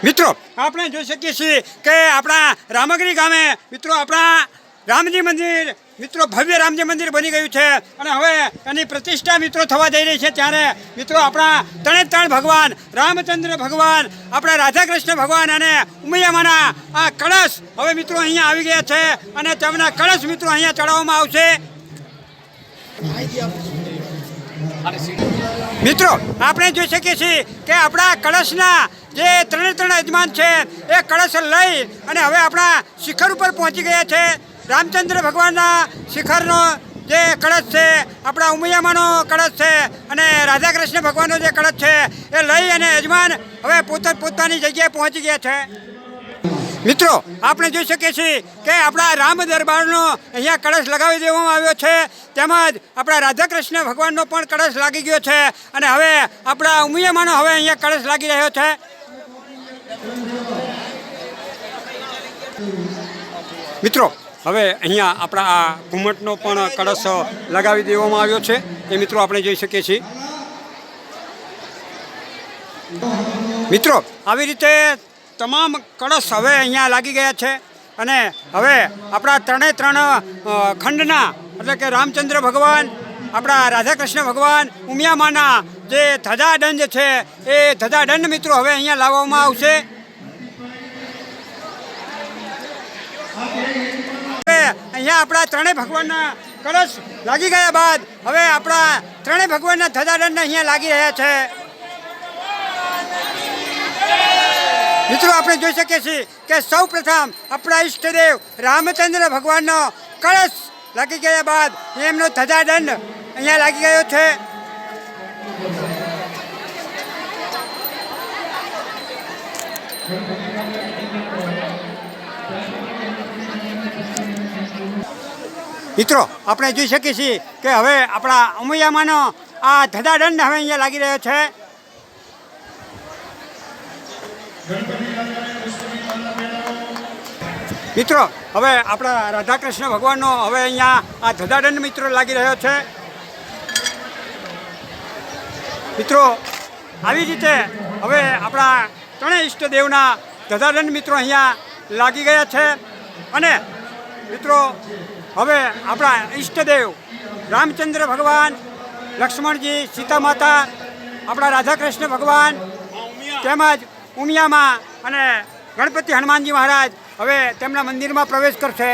મિત્રો આપણે જોઈ શકીએ છીએ કે આપણા રામગરી ગામે મિત્રો આપણા રામજી મંદિર મિત્રો ભવ્ય રામજી મંદિર બની ગયું છે અને હવે એની પ્રતિષ્ઠા મિત્રો થવા જઈ રહી છે। ત્યારે મિત્રો આપણા ત્રણ ભગવાન રામચંદ્ર ભગવાન, આપણા રાધાકૃષ્ણ ભગવાન અને ઉમૈયામાના આ કળશ હવે મિત્રો અહીંયા આવી ગયા છે અને તેમના કળશ મિત્રો અહીંયા ચડાવવામાં આવશે। મિત્રો આપણે જોઈ શકીએ છીએ કે આપણા કળશના જે ત્રણ યજમાન છે એ કળશ લઈ અને હવે આપણા શિખર ઉપર પહોંચી ગયા છે। રામચંદ્ર ભગવાનના શિખરનો જે કળશ છે, આપણા ઉમૈયામાનો કળશ છે અને રાધાકૃષ્ણ ભગવાનનો જે કળશ છે એ લઈ અને યજમાન હવે પોતાની જગ્યાએ પહોંચી ગયા છે। મિત્રો આપણે જોઈ શકીએ છીએ કે આપણા રામ દરબારનો અહીંયા કળશ લગાવી દેવામાં આવ્યો છે, તેમજ આપણા રાધાકૃષ્ણ ભગવાનનો પણ કળશ લાગી ગયો છે અને હવે આપણા ઉમૈયામાનો હવે અહીંયા કળશ લાગી રહ્યો છે। મિત્રો હવે અહીંયા આપણા આ ઘુમ્મટનો પણ કળશ લગાવી દેવામાં આવ્યો છે, એ મિત્રો આપણે જોઈ શકીએ છીએ। મિત્રો આવી રીતે તમામ કળશ હવે અહીંયા લાગી ગયા છે અને હવે આપણા ત્રણ ખંડના એટલે કે રામચંદ્ર ભગવાન, આપણા રાધાકૃષ્ણ ભગવાન, ઉમિયામાના જે ધજાદંડ છે એ ધજાદંડ મિત્રો હવે અહીંયા લાવવામાં આવશે। અહીંયા આપણા ત્રણેય ભગવાનના કળશ લાગી ગયા બાદ હવે આપણા ત્રણેય ભગવાનના ધજાદંડ અહીંયા લાગી રહ્યા છે। મિત્રો આપણે જોઈ શકીએ છીએ કે સૌ પ્રથમ આપણા ઈષ્ટદેવ રામચંદ્ર ભગવાનનો કળશ લાગી ગયા બાદ એમનો ધજાદંડ અહીંયા લાગી ગયો છે। મિત્રો આપણે જોઈ શકીએ છીએ કે હવે આપણા ઉમૈયામાનો આ ધજાદંડ હવે અહીંયા લાગી રહ્યો છે। મિત્રો હવે આપણા રાધાકૃષ્ણ ભગવાનનો હવે અહીંયા આ ધજાદંડ મિત્રો લાગી રહ્યો છે। મિત્રો આવી રીતે હવે આપણા ત્રણેય ઈષ્ટદેવના ધજાદંડ મિત્રો અહીંયા લાગી ગયા છે અને મિત્રો હવે આપણા ઈષ્ટદેવ રામચંદ્ર ભગવાન, લક્ષ્મણજી, સીતા માતા, આપણા રાધાકૃષ્ણ ભગવાન તેમજ ઉમિયામાં અને ગણપતિ હનુમાનજી મહારાજ હવે તેમના મંદિરમાં પ્રવેશ કરશે।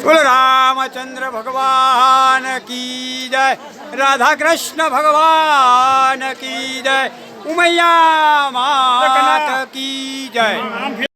બોલો રામચંદ્ર ભગવાન કી જય, રાધાકૃષ્ણ ભગવાન કી જય, ઉમૈયા માત કી જય।